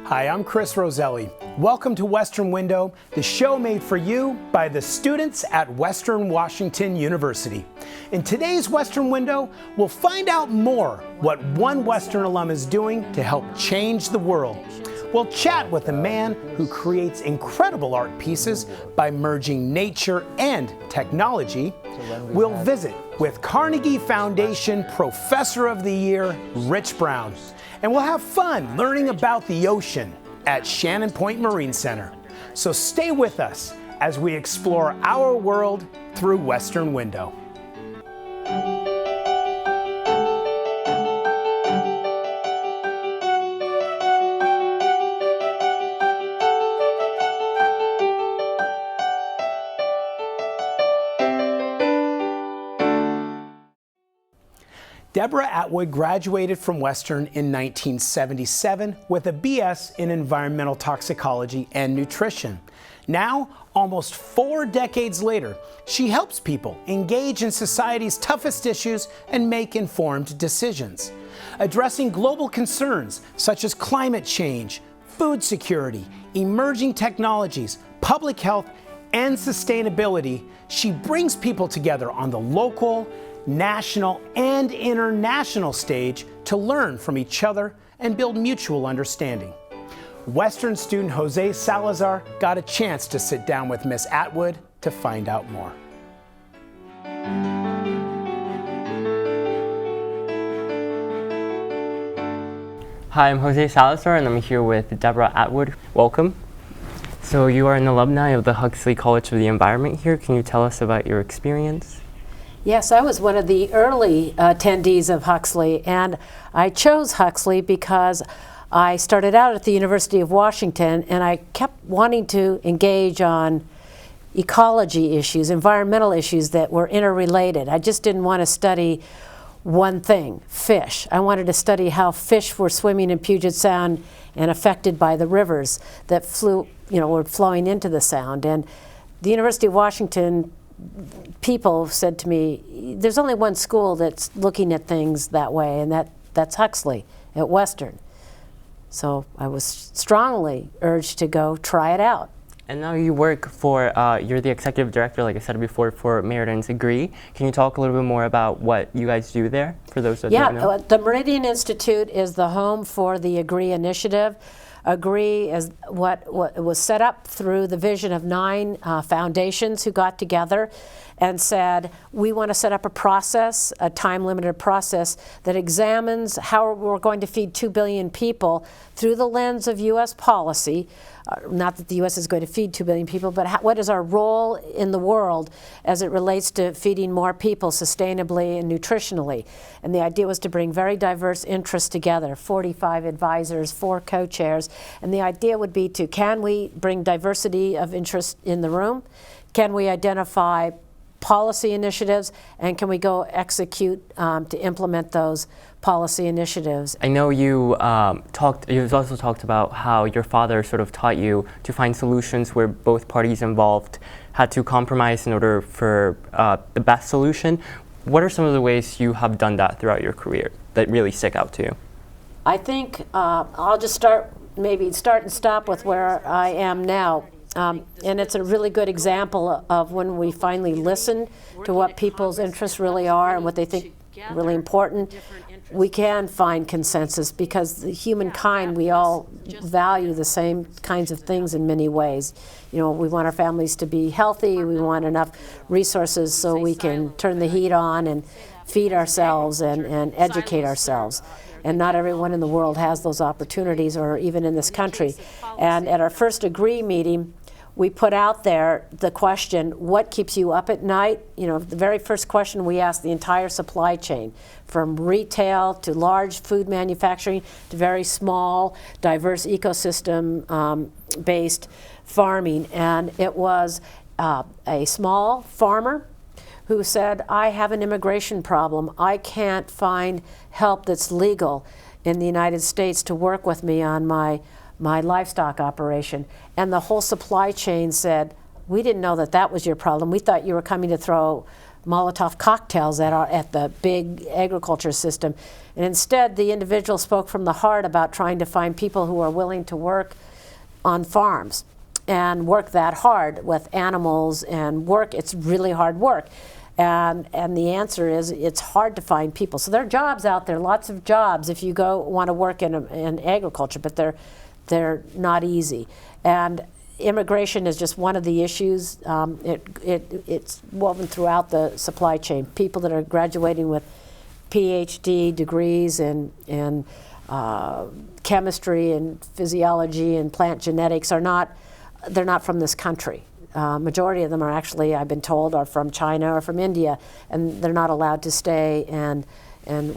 Hi, I'm Chris Roselli. Welcome to Western Window, the show made for you by the students at Western Washington University. In today's Western Window, we'll find out more what one Western alum is doing to help change the world. We'll chat with a man who creates incredible art pieces by merging nature and technology. We'll visit with Carnegie Foundation Professor of the Year, Rich Brown. And we'll have fun learning about the ocean at Shannon Point Marine Center. So stay with us as we explore our world through Western Window. Deborah Atwood graduated from Western in 1977 with a BS in environmental toxicology and nutrition. Now, almost 4 decades later, she helps people engage in society's toughest issues and make informed decisions. Addressing global concerns such as climate change, food security, emerging technologies, public health, and sustainability, she brings people together on the local, national, and international stage to learn from each other and build mutual understanding. Western student Jose Salazar got a chance to sit down with Miss Atwood to find out more. Hi, I'm Jose Salazar and I'm here with Deborah Atwood. Welcome. So you are an alumni of the Huxley College of the Environment here. Can you tell us about your experience? Yes, I was one of the early attendees of Huxley, and I chose Huxley because I started out at the University of Washington and I kept wanting to engage on ecology issues, environmental issues that were interrelated. I just didn't want to study one thing, fish. I wanted to study how fish were swimming in Puget Sound and affected by the rivers that were flowing into the Sound. And the University of Washington people said to me, there's only one school that's looking at things that way, and that's Huxley at Western. So I was strongly urged to go try it out. And now you work for, you're the executive director, like I said before, for Meridian's Agree. Can you talk a little bit more about what you guys do there, for those that don't know? The Meridian Institute is the home for the Agree initiative. Agree is what was set up through the vision of 9 foundations who got together and said, we want to set up a process, a time-limited process that examines how we're going to feed 2 billion people through the lens of U.S. policy. Not that the U.S. is going to feed 2 billion people, but what is our role in the world as it relates to feeding more people sustainably and nutritionally? And the idea was to bring very diverse interests together, 45 advisors, 4 co-chairs, and the idea would be to, can we bring diversity of interest in the room? Can we identify policy initiatives, and can we go execute to implement those policy initiatives? I know you've also talked about how your father sort of taught you to find solutions where both parties involved had to compromise in order for the best solution. What are some of the ways you have done that throughout your career that really stick out to you? I think I'll just start and stop with where I am now. And it's a really good example of when we finally listen to what people's interests really are and what they think really important, we can find consensus, because the humankind, we all value the same kinds of things in many ways. You know, we want our families to be healthy, we want enough resources so we can turn the heat on and feed ourselves and educate ourselves. And not everyone in the world has those opportunities, or even in this country. And at our first Agree meeting, we put out there the question, what keeps you up at night? You know, the very first question we asked the entire supply chain, from retail to large food manufacturing to very small, diverse ecosystem-based farming. And it was a small farmer who said, I have an immigration problem. I can't find help that's legal in the United States to work with me on my livestock operation. And the whole supply chain said, we didn't know that was your problem. We thought you were coming to throw Molotov cocktails at the big agriculture system. And instead, the individual spoke from the heart about trying to find people who are willing to work on farms and work that hard with animals and work. It's really hard work. And the answer is it's hard to find people. So there are jobs out there, lots of jobs if you want to work in agriculture, but they're not easy. And immigration is just one of the issues. It's woven throughout the supply chain. People that are graduating with PhD degrees in chemistry and physiology and plant genetics they're not from this country. Majority of them are actually, I've been told, are from China or from India, and they're not allowed to stay and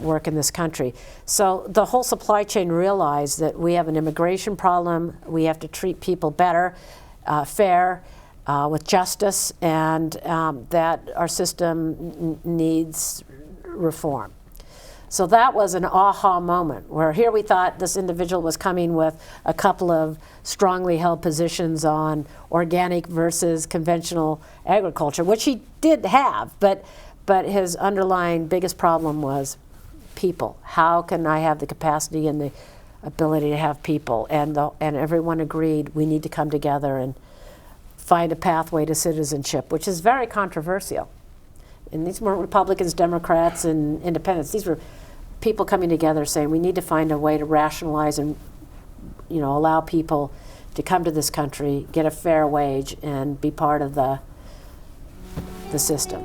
work in this country. So the whole supply chain realized that we have an immigration problem, we have to treat people better, fair, with justice, and that our system needs reform. So that was an aha moment, where here we thought this individual was coming with a couple of strongly held positions on organic versus conventional agriculture, which he did have, but his underlying biggest problem was people. How can I have the capacity and the ability to have people? And everyone agreed we need to come together and find a pathway to citizenship, which is very controversial. And these weren't Republicans, Democrats, and independents. These were people coming together saying we need to find a way to rationalize and allow people to come to this country, get a fair wage, and be part of the system.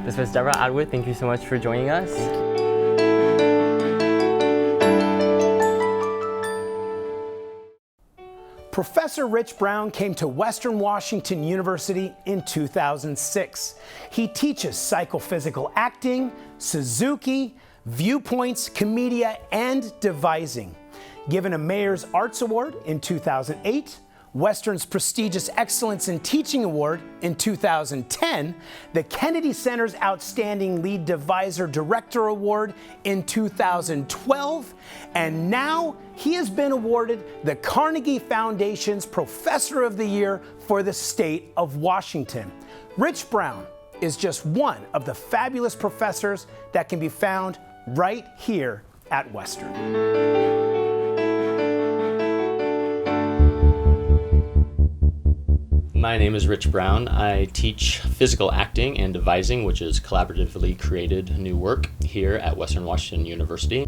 This was Deborah Atwood. Thank you so much for joining us. Professor Rich Brown came to Western Washington University in 2006. He teaches psychophysical acting, Suzuki, viewpoints, comedia, and devising. Given a Mayor's Arts Award in 2008, Western's prestigious Excellence in Teaching Award in 2010, the Kennedy Center's Outstanding Lead Deviser Director Award in 2012, and now he has been awarded the Carnegie Foundation's Professor of the Year for the state of Washington. Rich Brown is just one of the fabulous professors that can be found right here at Western. My name is Rich Brown. I teach physical acting and devising, which is collaboratively created new work here at Western Washington University.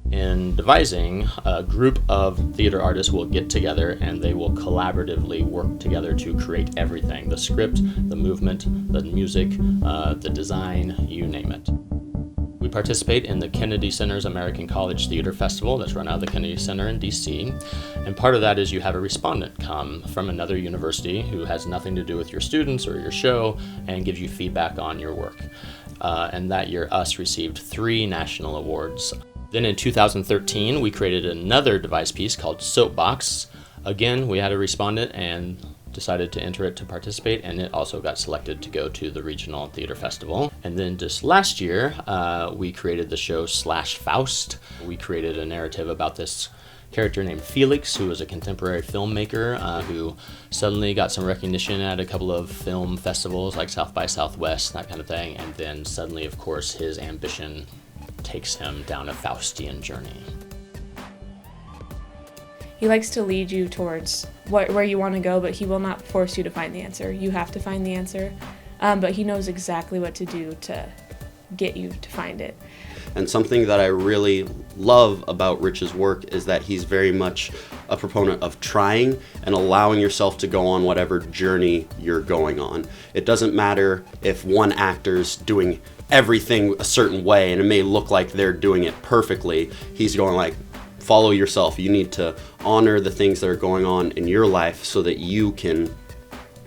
In devising, a group of theater artists will get together and they will collaboratively work together to create everything. The script, the movement, the music, the design, you name it. We participate in the Kennedy Center's American College Theater Festival that's run out of the Kennedy Center in DC. And part of that is you have a respondent come from another university who has nothing to do with your students or your show and give you feedback on your work. And that year, us received 3 national awards. Then in 2013, we created another device piece called Soapbox. Again, we had a respondent and decided to enter it to participate, and it also got selected to go to the Regional Theater Festival. And then just last year, we created the show /Faust. We created a narrative about this character named Felix, who was a contemporary filmmaker who suddenly got some recognition at a couple of film festivals like South by Southwest, that kind of thing, and then suddenly, of course, his ambition takes him down a Faustian journey. He likes to lead you towards where you want to go, but he will not force you to find the answer. You have to find the answer, but he knows exactly what to do to get you to find it. And something that I really love about Rich's work is that he's very much a proponent of trying and allowing yourself to go on whatever journey you're going on. It doesn't matter if one actor's doing everything a certain way and it may look like they're doing it perfectly. He's going like, follow yourself. You need to honor the things that are going on in your life so that you can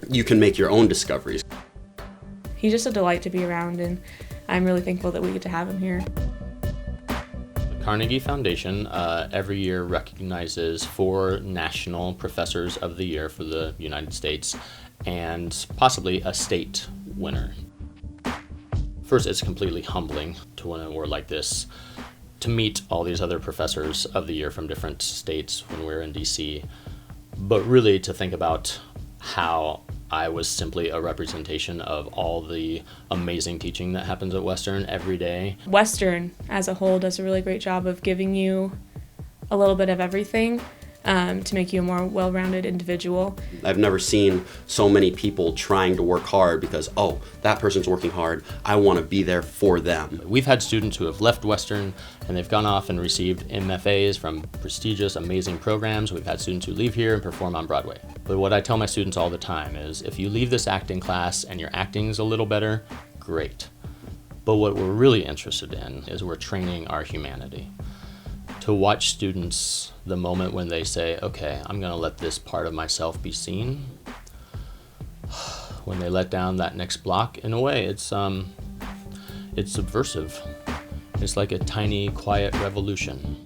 make your own discoveries. He's just a delight to be around, and I'm really thankful that we get to have him here. The Carnegie Foundation every year recognizes 4 national professors of the year for the United States and possibly a state winner. First, it's completely humbling to win an award like this, to meet all these other professors of the year from different states when we're in DC, but really to think about how I was simply a representation of all the amazing teaching that happens at Western every day. Western as a whole does a really great job of giving you a little bit of everything to make you a more well-rounded individual. I've never seen so many people trying to work hard because, oh, that person's working hard, I want to be there for them. We've had students who have left Western and they've gone off and received MFAs from prestigious, amazing programs. We've had students who leave here and perform on Broadway. But what I tell my students all the time is, if you leave this acting class and your acting's a little better, great. But what we're really interested in is we're training our humanity. To watch students, the moment when they say, okay, I'm going to let this part of myself be seen, when they let down that next block, in a way, it's subversive. It's like a tiny, quiet revolution.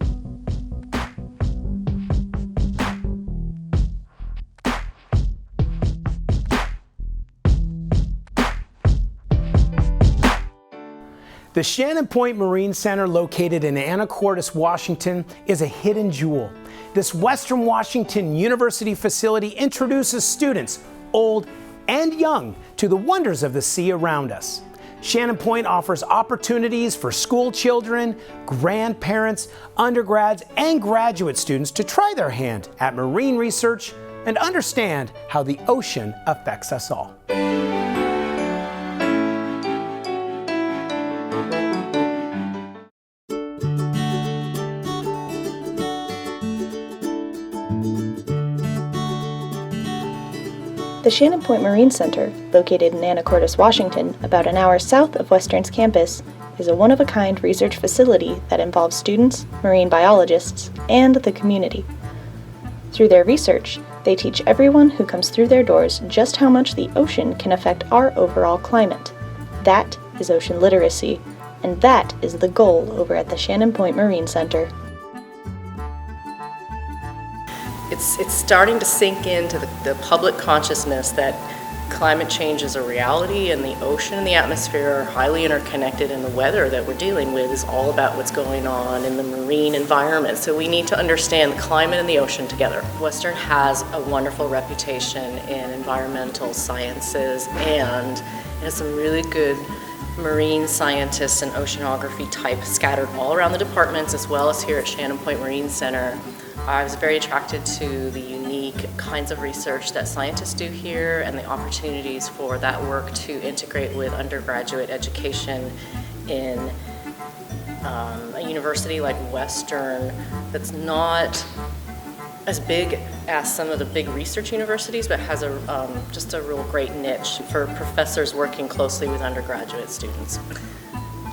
The Shannon Point Marine Center, located in Anacortes, Washington, is a hidden jewel. This Western Washington University facility introduces students, old and young, to the wonders of the sea around us. Shannon Point offers opportunities for school children, grandparents, undergrads, and graduate students to try their hand at marine research and understand how the ocean affects us all. The Shannon Point Marine Center, located in Anacortes, Washington, about an hour south of Western's campus, is a one-of-a-kind research facility that involves students, marine biologists, and the community. Through their research, they teach everyone who comes through their doors just how much the ocean can affect our overall climate. That is ocean literacy, and that is the goal over at the Shannon Point Marine Center. It's starting to sink into the public consciousness that climate change is a reality, and the ocean and the atmosphere are highly interconnected, and the weather that we're dealing with is all about what's going on in the marine environment. So we need to understand the climate and the ocean together. Western has a wonderful reputation in environmental sciences, and it has some really good marine scientists and oceanography type scattered all around the departments, as well as here at Shannon Point Marine Center. I was very attracted to the unique kinds of research that scientists do here and the opportunities for that work to integrate with undergraduate education in a university like Western that's not as big as some of the big research universities, but has just a real great niche for professors working closely with undergraduate students.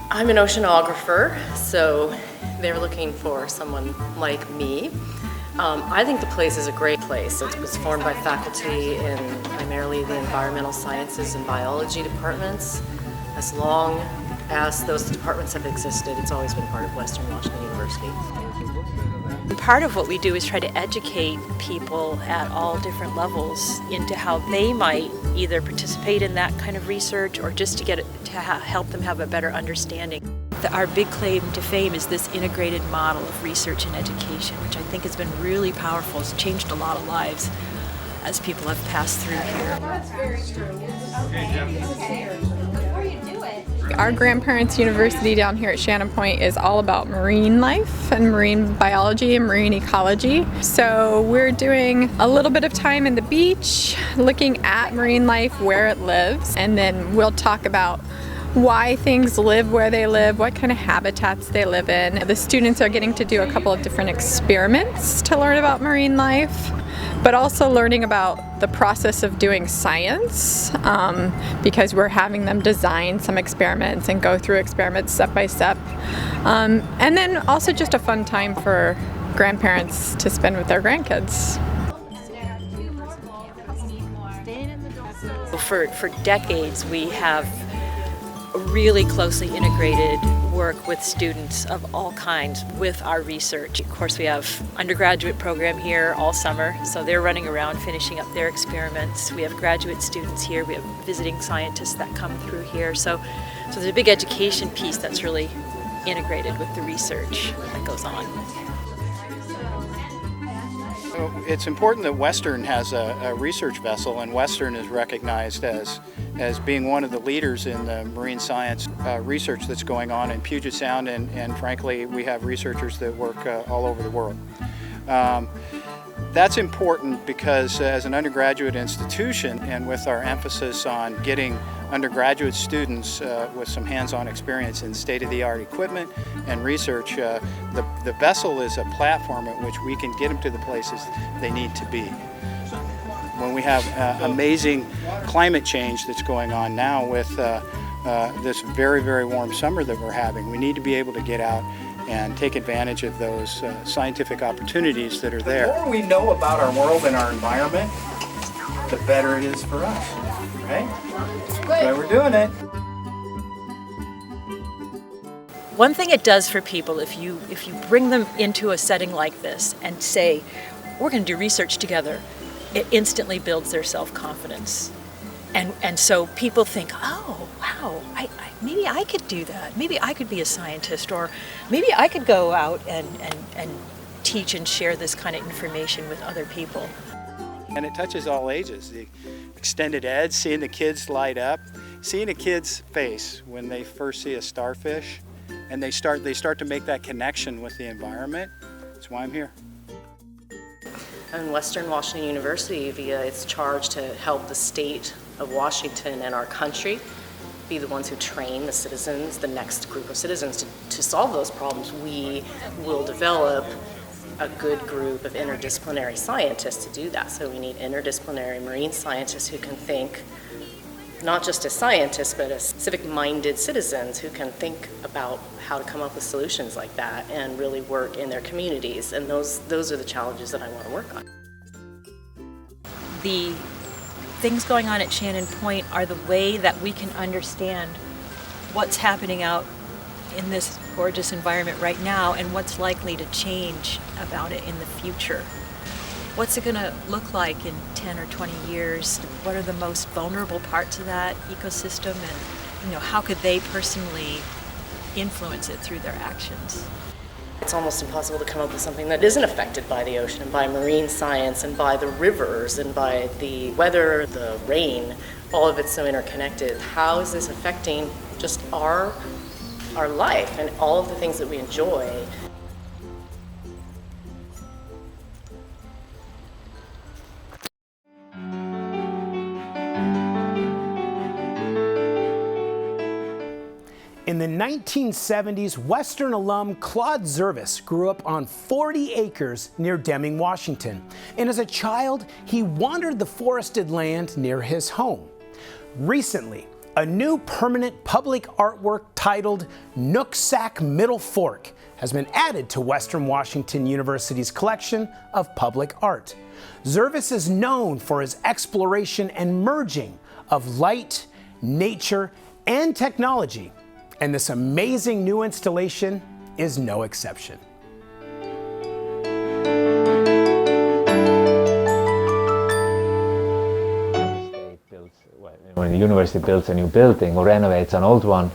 I'm an oceanographer, so they're looking for someone like me. I think the place is a great place. It was formed by faculty in primarily the environmental sciences and biology departments. As long as those departments have existed, it's always been part of Western Washington University. Part of what we do is try to educate people at all different levels into how they might either participate in that kind of research or just to help them have a better understanding. Our big claim to fame is this integrated model of research and education, which I think has been really powerful. It's changed a lot of lives as people have passed through here. That's very true. Okay. Before you do it. Our grandparents' university down here at Shannon Point is all about marine life and marine biology and marine ecology. So we're doing a little bit of time in the beach, looking at marine life, where it lives, and then we'll talk about why things live where they live, what kind of habitats they live in. The students are getting to do a couple of different experiments to learn about marine life, but also learning about the process of doing science, because we're having them design some experiments and go through experiments step by step. And then also just a fun time for grandparents to spend with their grandkids. For decades, we have really closely integrated work with students of all kinds with our research. Of course, we have undergraduate program here all summer, so they're running around finishing up their experiments. We have graduate students here. We have visiting scientists that come through here. So there's a big education piece that's really integrated with the research that goes on. It's important that Western has a research vessel, and Western is recognized as being one of the leaders in the marine science research that's going on in Puget Sound, and frankly, we have researchers that work all over the world. That's important because as an undergraduate institution, and with our emphasis on getting undergraduate students with some hands-on experience in state-of-the-art equipment and research, the vessel is a platform at which we can get them to the places they need to be. When we have amazing climate change that's going on now with this very, very warm summer that we're having, we need to be able to get out and take advantage of those scientific opportunities that are there. The more we know about our world and our environment, the better it is for us, right? That's why we're doing it. One thing it does for people, if you bring them into a setting like this and say, we're going to do research together, it instantly builds their self-confidence. And so people think, oh, wow, maybe I could do that. Maybe I could be a scientist, or maybe I could go out and teach and share this kind of information with other people. And it touches all ages. The extended ed, seeing the kids light up, seeing a kid's face when they first see a starfish, and they start to make that connection with the environment. That's why I'm here. And Western Washington University, via its charge to help the state of Washington and our country be the ones who train the citizens, the next group of citizens to solve those problems, we will develop a good group of interdisciplinary scientists to do that. So we need interdisciplinary marine scientists who can think not just as scientists, but as civic-minded citizens who can think about how to come up with solutions like that and really work in their communities. And those are the challenges that I want to work on. The things going on at Shannon Point are the way that we can understand what's happening out in this gorgeous environment right now and what's likely to change about it in the future. What's it going to look like in 10 or 20 years? What are the most vulnerable parts of that ecosystem, and how could they personally influence it through their actions? It's almost impossible to come up with something that isn't affected by the ocean, by marine science, and by the rivers, and by the weather, the rain. All of it's so interconnected. How is this affecting just our life and all of the things that we enjoy? In the 1970s, Western alum Claude Service grew up on 40 acres near Deming, Washington. And as a child, he wandered the forested land near his home. Recently, a new permanent public artwork titled Nooksack Middle Fork has been added to Western Washington University's collection of public art. Service is known for his exploration and merging of light, nature, and technology. And this amazing new installation is no exception. When the university builds a new building or renovates an old one,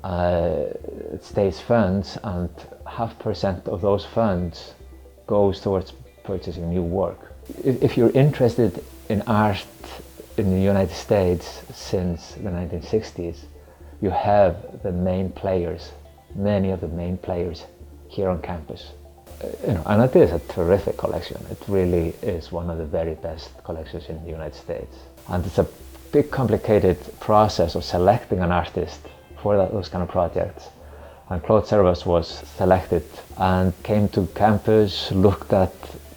it stays funds, and 0.5% of those funds goes towards purchasing new work. If you're interested in art in the United States since the 1960s, you have the main players, many of the main players here on campus. And it is a terrific collection. It really is one of the very best collections in the United States. And it's a big, complicated process of selecting an artist for those kind of projects. And Claude Service was selected and came to campus, looked at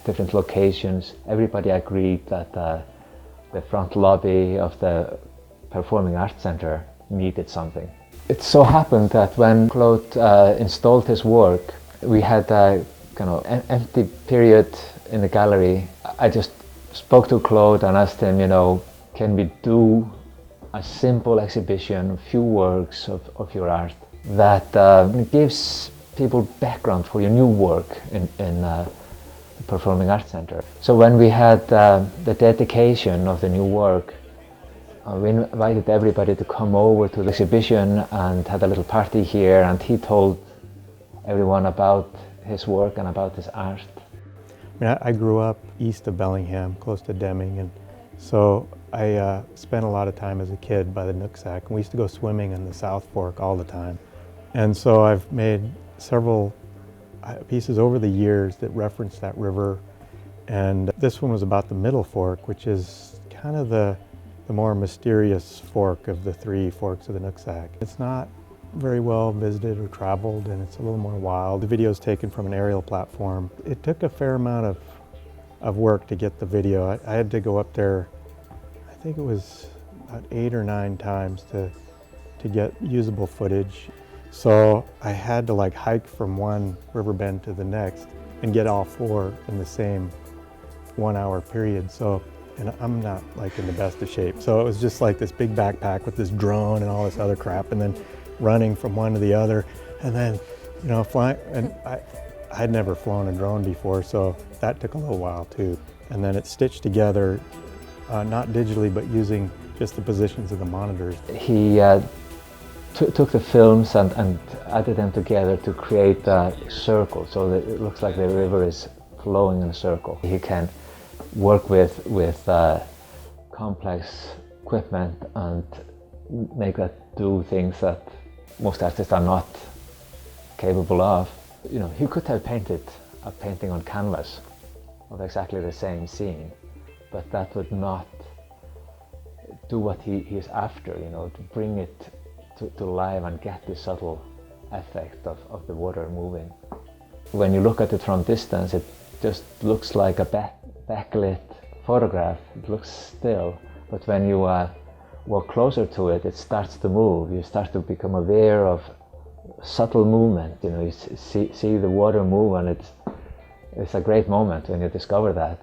different locations. Everybody agreed that the front lobby of the Performing Arts Center needed something. It so happened that when Claude installed his work, we had a kind of empty period in the gallery. I just spoke to Claude and asked him, can we do a simple exhibition, a few works of your art that gives people background for your new work in the Performing Arts Center. So when we had the dedication of the new work, we invited everybody to come over to the exhibition and had a little party here, and he told everyone about his work and about his art. I grew up east of Bellingham, close to Deming, and so I spent a lot of time as a kid by the Nooksack, and we used to go swimming in the South Fork all the time. And so I've made several pieces over the years that reference that river, and this one was about the Middle Fork, which is kind of the more mysterious fork of the three forks of the Nooksack. It's not very well visited or traveled, and it's a little more wild. The video is taken from an aerial platform. It took a fair amount of work to get the video. I had to go up there, I think it was about 8 or 9 times to get usable footage. So I had to like hike from one river bend to the next and get all 4 in the same 1 hour period. So, and I'm not like in the best of shape. So it was just like this big backpack with this drone and all this other crap, and then running from one to the other, and then, you know, flying. And I'd never flown a drone before, so that took a little while too. And then it's stitched together, not digitally, but using just the positions of the monitors. He took the films and added them together to create a circle, so that it looks like the river is flowing in a circle. He can work with complex equipment and make that do things that most artists are not capable of. You know, he could have painted a painting on canvas of exactly the same scene, but that would not do what he is after, you know, to bring it to life and get the subtle effect of the water moving. When you look at it from distance, it just looks like a backlit photograph. It looks still, but when you walk closer to it, it starts to move. You start to become aware of subtle movement. You know, you see the water move, and it's a great moment when you discover that.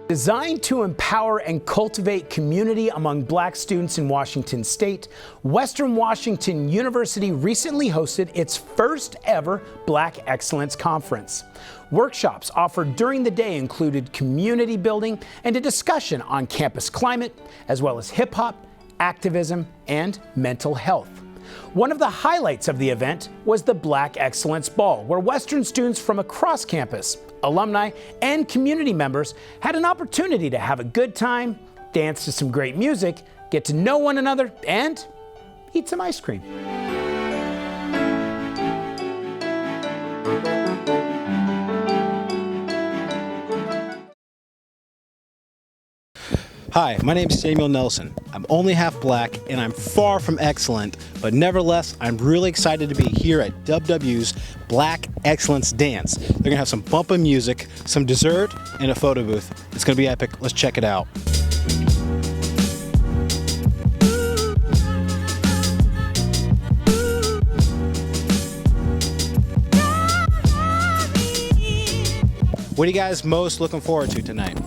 Designed to empower and cultivate community among Black students in Washington State, Western Washington University recently hosted its first ever Black Excellence Conference. Workshops offered during the day included community building and a discussion on campus climate, as well as hip hop, activism, and mental health. One of the highlights of the event was the Black Excellence Ball, where Western students from across campus, alumni, and community members had an opportunity to have a good time, dance to some great music, get to know one another, and eat some ice cream. Hi, my name is Samuel Nelson. I'm only half Black and I'm far from excellent, but nevertheless, I'm really excited to be here at WW's Black Excellence Dance. They're gonna have some bumpin' music, some dessert, and a photo booth. It's gonna be epic. Let's check it out. What are you guys most looking forward to tonight?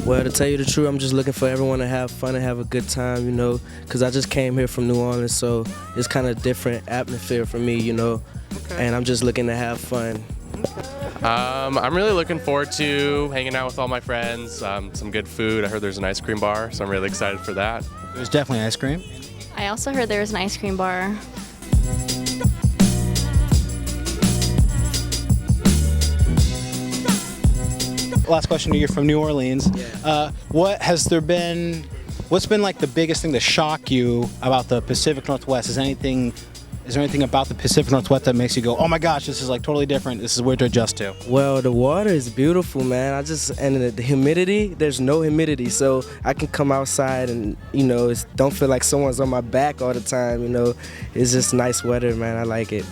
Well, to tell you the truth, I'm just looking for everyone to have fun and have a good time, you know, because I just came here from New Orleans, so it's kind of different atmosphere for me, you know, and I'm just looking to have fun. I'm really looking forward to hanging out with all my friends, some good food. I heard there's an ice cream bar, so I'm really excited for that. There's definitely ice cream. I also heard there was an ice cream bar. Last question to you from New Orleans. What's been like the biggest thing to shock you about the Pacific Northwest? Is there anything about the Pacific Northwest that makes you go, oh my gosh, this is like totally different, this is weird to adjust to? Well, the water is beautiful, man. And the humidity, there's no humidity, so I can come outside and, you know, don't feel like someone's on my back all the time, you know. It's just nice weather, man. I like it.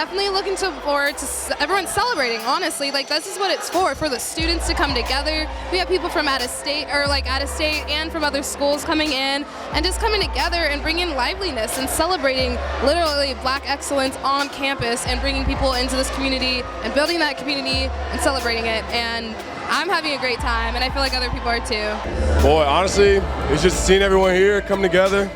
definitely looking forward to everyone celebrating, honestly. Like, this is what it's for the students to come together. We have people from out of state and from other schools coming in and just coming together and bringing liveliness and celebrating literally Black excellence on campus and bringing people into this community and building that community and celebrating it. And I'm having a great time, and I feel like other people are too. Boy, honestly, it's just seeing everyone here come together.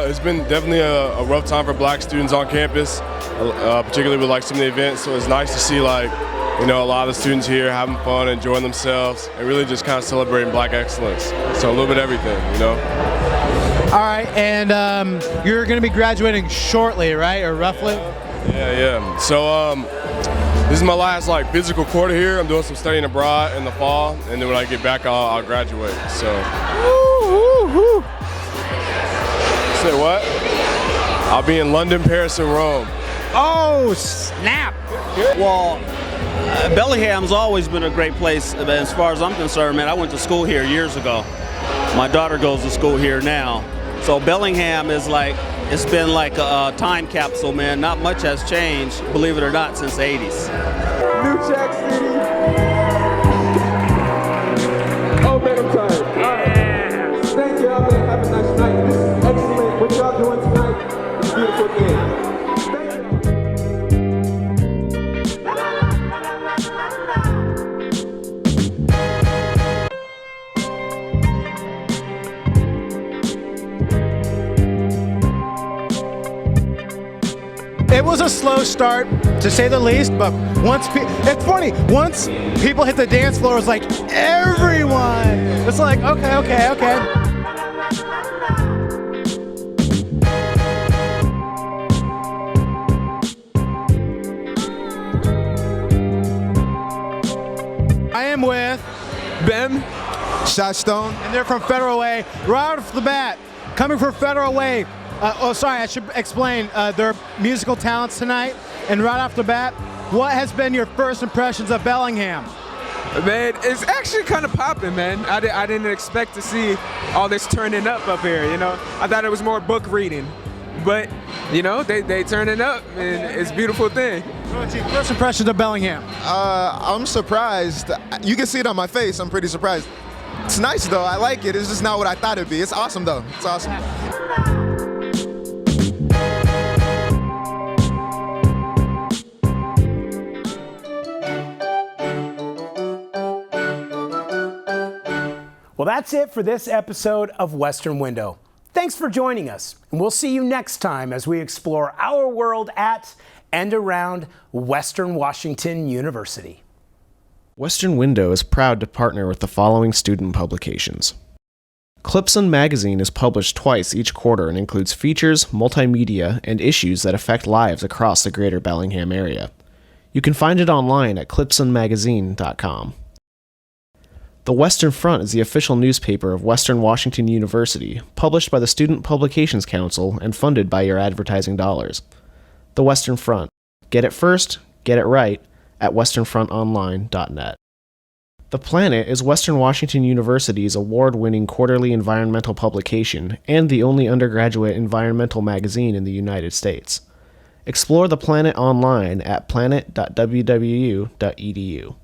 It's been definitely a rough time for Black students on campus, particularly with like some of the events. So it's nice to see like, you know, a lot of the students here having fun, enjoying themselves, and really just kind of celebrating Black excellence. So a little bit of everything, you know. All right, and you're going to be graduating shortly, right, or roughly? Yeah. So this is my last like physical quarter here. I'm doing some studying abroad in the fall, and then when I get back, I'll graduate. So. Woo. Say what? I'll be in London, Paris, and Rome. Oh, snap! Well, Bellingham's always been a great place. As far as I'm concerned, man, I went to school here years ago. My daughter goes to school here now. So Bellingham is like, it's been like a time capsule, man. Not much has changed, believe it or not, since the 80s. New Jack City. Oh, man, I'm tired. Yeah. Thank y'all, man. Have a nice night. This is excellent. What y'all doing tonight is a beautiful thing. It was a slow start, to say the least, but it's funny, once people hit the dance floor, it's like everyone. It's like, okay. I am with Ben, Shotstone, and they're from Federal Way. Right off the bat, coming from Federal Way. I should explain their musical talents tonight. And right off the bat, what has been your first impressions of Bellingham? Man, it's actually kind of popping, man. I didn't expect to see all this turning up here, you know. I thought it was more book reading. But, you know, they turning up, and it's a beautiful thing. First impressions of Bellingham? I'm surprised. You can see it on my face. I'm pretty surprised. It's nice, though. I like it. It's just not what I thought it'd be. It's awesome, though. It's awesome. Well, that's it for this episode of Western Window. Thanks for joining us, and we'll see you next time as we explore our world at and around Western Washington University. Western Window is proud to partner with the following student publications. Clipson Magazine is published twice each quarter and includes features, multimedia, and issues that affect lives across the greater Bellingham area. You can find it online at clipsonmagazine.com. The Western Front is the official newspaper of Western Washington University, published by the Student Publications Council and funded by your advertising dollars. The Western Front. Get it first, get it right at westernfrontonline.net. The Planet is Western Washington University's award-winning quarterly environmental publication and the only undergraduate environmental magazine in the United States. Explore The Planet online at planet.wwu.edu.